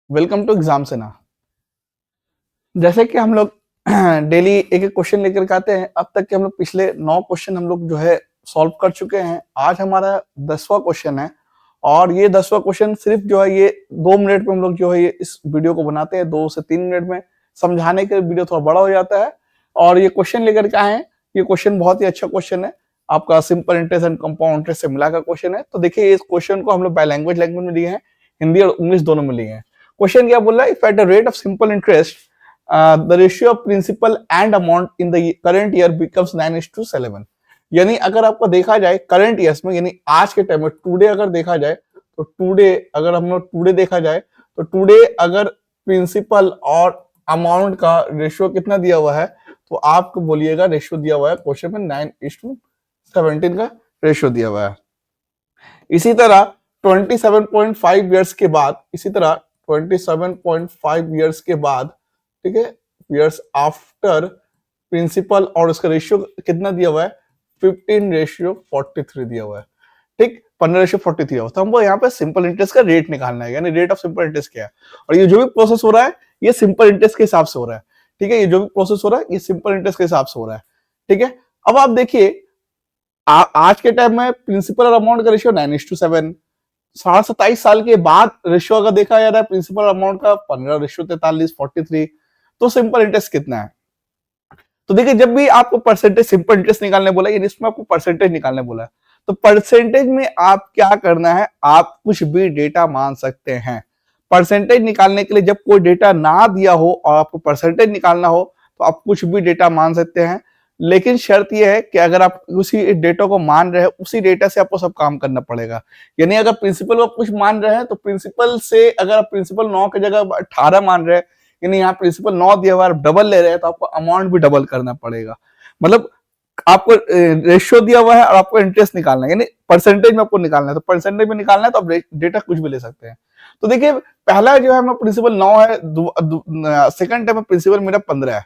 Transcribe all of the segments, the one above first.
Welcome to exam से ना। जैसे कि हम लोग डेली एक एक क्वेश्चन लेकर के आते हैं। अब तक के हम लोग पिछले 9 क्वेश्चन हम लोग जो है सॉल्व कर चुके हैं। आज हमारा 10वां क्वेश्चन है और ये 10वां क्वेश्चन सिर्फ जो है ये 2 मिनट में हम लोग जो है ये इस वीडियो को बनाते हैं। 2 से 3 मिनट में समझाने के वीडियो थोड़ा बड़ा हो जाता है। और ये क्वेश्चन लेकर के आए हैं। ये क्वेश्चन बहुत ही अच्छा क्वेश्चन है। आपका simple interest and compound interest से मिलाकर क्वेश्चन है। तो देखिए इस क्वेश्चन को हम लोग बाय लैंग्वेज में लिए हैं, हिंदी और इंग्लिश दोनों में लिए हैं। क्वेश्चन क्या बोल रहा है? If at the rate of simple interest the ratio of principal and amount in the current year becomes 9:7। यानी अगर आपको देखा जाए करंट ईयर्स में, यानी आज के टाइम में टुडे अगर देखा जाए तो टुडे अगर हम लोग टुडे देखा जाए तो टुडे अगर प्रिंसिपल और अमाउंट का रेशियो कितना दिया हुआ है तो आपको बोलिएगा रेशियो दिया हुआ है क्वेश्चन में 9:17 का रेशियो दिया हुआ है। इसी तरह 27.5 ईयर्स के बाद, इसी तरह 27.5 ईयर्स के बाद, ठीक है, ईयर्स आफ्टर प्रिंसिपल और उसका रेशियो कितना दिया हुआ है? 15:43 दिया हुआ है। ठीक, 15:43 दिया हुआ है। तो हमको यहाँ पे सिंपल इंटरेस्ट का रेट निकालना है, यानी रेट ऑफ सिंपल इंटरेस्ट क्या है। और ये जो भी प्रोसेस हो रहा है ये सिंपल इंटरेस्ट के हिसाब से हो रहा है। ठीक है, ये जो भी प्रोसेस हो रहा है ये सिंपल इंटरेस्ट के हिसाब से हो रहा है। ठीक है, अब आप देखिए आज के टाइम में प्रिंसिपल और अमाउंट का रेशियो 9:7। 27 साल के बाद रेशियो अगर देखा जा रहा है प्रिंसिपल अमाउंट का 15:43 43। तो सिंपल इंटरेस्ट कितना है? तो देखिए जब भी आपको परसेंटेज सिंपल इंटरेस्ट निकालने बोला है, इसमें आपको परसेंटेज निकालने बोला है, तो परसेंटेज में आप क्या करना है, आप कुछ भी डेटा मान सकते हैं। परसेंटेज निकालने के लिए जब कोई डेटा ना दिया हो और आपको परसेंटेज निकालना हो तो आप कुछ भी डेटा मान सकते हैं। लेकिन शर्त यह है कि अगर आप उसी डेटा को मान रहे हैं उसी डेटा से आपको सब काम करना पड़ेगा। यानी अगर प्रिंसिपल को कुछ मान रहे हैं तो प्रिंसिपल से अगर आप प्रिंसिपल 9 की जगह 18 मान रहे हैं, यानी यहाँ प्रिंसिपल 9 दिया हुआ डबल ले रहे हैं तो आपको अमाउंट भी डबल करना पड़ेगा। मतलब आपको रेशियो दिया हुआ है और आपको इंटरेस्ट निकालना है, यानी परसेंटेज में आपको निकालना है। तो परसेंटेज में निकालना है तो आप डेटा कुछ भी ले सकते हैं। तो देखिए पहला जो है मेरा प्रिंसिपल 9 है, सेकंड टाइम में प्रिंसिपल मेरा 15 है।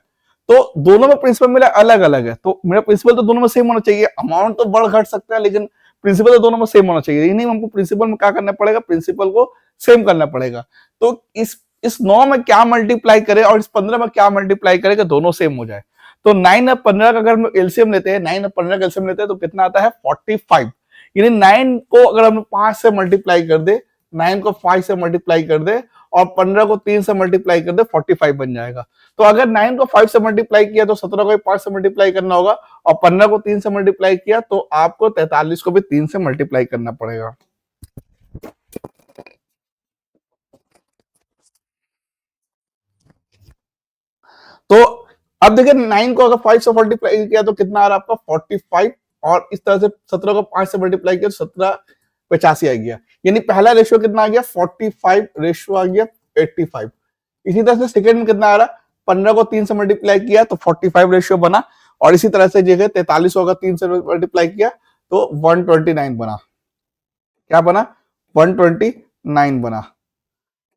तो दोनों में प्रिंसिपल मेरा अलग अलग है, तो मेरा प्रिंसिपल तो दोनों में सेम होना चाहिए। अमाउंट तो बढ़ घट सकता है लेकिन प्रिंसिपल तो दोनों में सेम होना चाहिए। यही नहीं, हमको प्रिंसिपल में क्या करना पड़ेगा, प्रिंसिपल को सेम करना पड़ेगा। तो इस 9 में क्या मल्टीप्लाई करे और इस 15 में क्या मल्टीप्लाई करे कि दोनों सेम हो जाए। तो 9 और 15 का अगर हम एलसीएम लेते हैं, 9 और 15 का एलसीएम लेते हैं तो कितना आता है? 45। यानी 9 को अगर हम 5 से मल्टीप्लाई कर दे, 9 को 5 से मल्टीप्लाई कर दे और 15 को 3 से मल्टीप्लाई कर दे, 45 बन जाएगा। तो अगर 9 को 5 से मल्टीप्लाई किया तो 17 को 5 से मल्टीप्लाई करना होगा और 15 को 3 से मल्टीप्लाई किया तो आपको 43 को भी 3 से मल्टीप्लाई करना पड़ेगा। तो अब देखिए 9 को अगर 5 से मल्टीप्लाई किया तो कितना आ रहा है आपका? 45। और इस तरह से 17 को 5 से मल्टीप्लाई किया तो 17 85 आ गया। यानी पहला रेशियो कितना आ गया? 45 रेशियो आ गया 85। इसी तरह से सेकंड में कितना आ रहा है? 15 को 3 से मल्टीप्लाई किया तो 45 रेशियो बना। और इसी तरह से जगह 43 होगा 3 से मल्टीप्लाई किया तो 129 बना। क्या बना? 129 बना।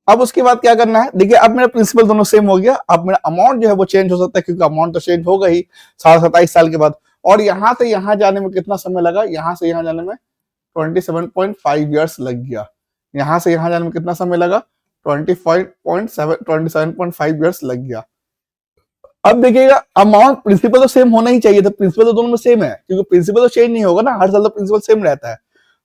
अब उसके बाद क्या करना है? देखिए अब मेरा प्रिंसिपल दोनों सेम हो गया। अब मेरा अमाउंट जो है वो चेंज हो सकता है क्योंकि अमाउंट तो चेंज होगा ही 27 साल के बाद। और यहां से यहां जाने में कितना समय लगा? यहां से यहां जाने में 27.5 ईयर्स लग गया। यहां से यहां जाने में कितना समय लगा? 27.5 ईयर्स लग गया। अब देखिएगा अमाउंट प्रिंसिपल तो सेम होना ही चाहिए था, प्रिंसिपल तो दोनों में सेम है क्योंकि प्रिंसिपल तो चेंज नहीं होगा ना, हर साल तो प्रिंसिपल सेम रहता है।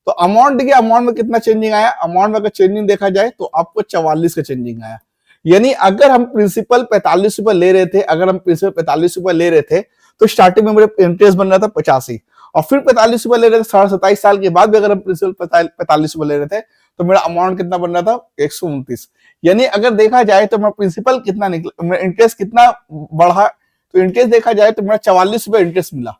तो अमाउंट देखिए अमाउंट में कितना चेंजिंग आया? अमाउंट में अगर चेंजिंग देखा जाए तो आपको 44 का चेंजिंग आया। यानी अगर हम प्रिंसिपल 45 रुपए ले रहे थे, अगर हम प्रिंसिपल 45 रुपए ले रहे थे तो स्टार्टिंग में मेरे इंटरेस्ट बन रहा था 85 और फिर 45 रुपए ले रहे थे 27 साल के बाद भी अगर हम प्रिंसिपल 45 रुपए ले रहे थे तो मेरा अमाउंट कितना बन रहा था? 129। यानी अगर देखा जाए तो मेरा प्रिंसिपल कितना निकला, मेरा इंटरेस्ट कितना बढ़ा? तो इंटरेस्ट देखा जाए तो मेरा 44 रुपए इंटरेस्ट मिला।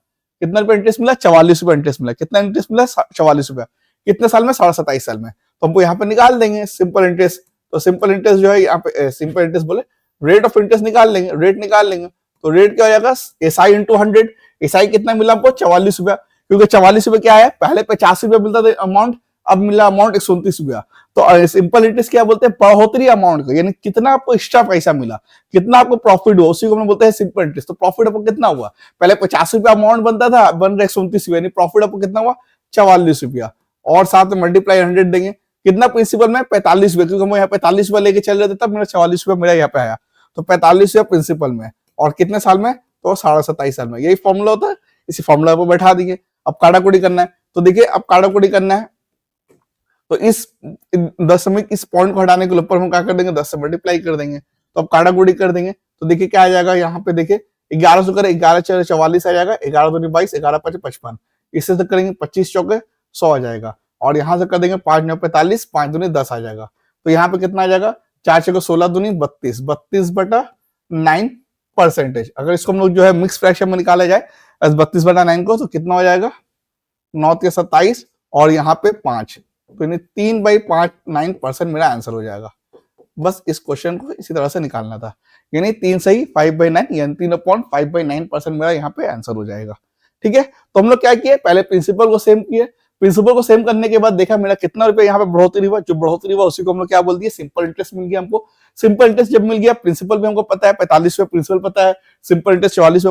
कितना रुपए इंटरेस्ट मिला? 44 रुपए इंटरेस्ट मिला। कितना इंटरेस्ट मिला? 44 रुपए। कितने साल में? 27 साल में। तो हमको यहाँ पे निकाल देंगे सिंपल इंटरेस्ट। तो सिंपल इंटरेस्ट जो है यहाँ पे सिंपल इंटरेस्ट बोले रेट ऑफ इंटरेस्ट निकाल लेंगे, रेट निकाल लेंगे। तो रेट क्या हो जाएगा? SI into 100। एसआई कितना मिला हमको? 44 रुपया। क्योंकि 44 रुपए क्या है, पहले 50 रुपया मिलता था अमाउंट, अब मिला अमाउंट 129 रुपया। तो सिंपल इंटरेस्ट क्या बोलते हैं? बढ़ोतरी अमाउंट को, यानी कितना आपको एक्स्ट्रा पैसा मिला, कितना आपको प्रॉफिट हुआ, उसी को हम बोलते हैं सिंपल इंटरेस्ट। तो प्रॉफिट आपको कितना हुआ? पहले 50 रुपया अमाउंट बनता था, बन रहा 129 रुपया, यानी प्रॉफिट आपको कितना हुआ? 44 रुपया। और साथ में मल्टीप्लाई 100 देंगे कितना प्रिंसिपल में 45 रुपए, क्योंकि हम यहाँ 45 रुपए लेके चल रहे थे तब मेरा 44 रुपए मेरा यहाँ पे आया, तो 45 रुपए प्रिंसिपल में, और कितने साल में, तो 27.5 साल में। यही फॉर्मूला होता है, इसी फॉर्मूला पर बैठा दिए। अब काटाकुटी करना है, तो देखिए अब काटाकुटी करना है, तो इस दशमिक इस पॉइंट को हटाने के ऊपर हम क्या कर देंगे, 10 से मल्टीप्लाई कर देंगे। तो अब काटाकुटी कर देंगे, तो देखिए क्या आ जाएगा, यहाँ पे देखिए 11 से करें, 11 4 44 आ जाएगा, 11 दूनी 22, 11 5 55, इससे से करेंगे 25 चौके 100 आ जाएगा, और यहाँ से कर देंगे 5 9 45, 5 दूनी 10 आ जाएगा। तो यहाँ पे कितना आ जाएगा, 4 चौके 16 दूनी 32, 32/9%। अगर इसको हम लोग जो है मिक्स फ्रैक्शन में निकाला जाए 32/9 को, तो कितना हो जाएगा, 9 के 27, और यहाँ पे 5, तो यानी 3/9% मेरा आंसर हो जाएगा। बस इस क्वेश्चन को इसी तरह से निकालना था, यानी 3 सही 5/9, यानी 3/5/9% मेरा यहाँ पे आंसर हो जाएगा। ठीक है, तो हम लोग क्या किए, पहले प्रिंसिपल को सेम किए, प्रिंसिपल को सेम करने के बाद देखा मेरा कितना रुपए यहाँ पे बढ़ोतरी हुआ, जो बढ़ोतरी हुआ उसी को हम लोग क्या बोल दिए, सिंपल इंटरेस्ट मिल गया हमको। सिंपल इंटरेस्ट जब मिल गया, प्रिंसिपल भी हमको पता है 45 रुपए प्रिंसिपल पता है, सिंपल इंटरेस्ट 44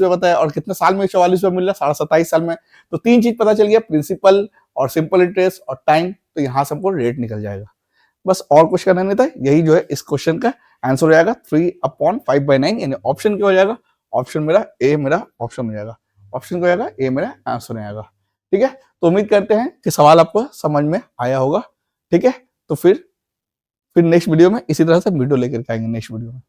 रुपए पता है, और कितने साल में 44 रुपए मिल रहा है, 27.5 साल में। तो 3 चीज पता चल गया, प्रिंसिपल और सिंपल इंटरेस्ट और टाइम, तो यहाँ से हमको रेट निकल जाएगा। बस और कुछ करना नहीं था, यही जो है इस क्वेश्चन का आंसर हो जाएगा 3/5/9, यानी ऑप्शन क्या हो जाएगा, ऑप्शन मेरा ए मेरा ऑप्शन हो जाएगा, ऑप्शन क्या हो जाएगा, ए मेरा आंसर हो जाएगा। ठीक है, तो उम्मीद करते हैं कि सवाल आपको समझ में आया होगा। ठीक है, तो फिर नेक्स्ट वीडियो में इसी तरह से वीडियो लेकर आएंगे नेक्स्ट वीडियो में।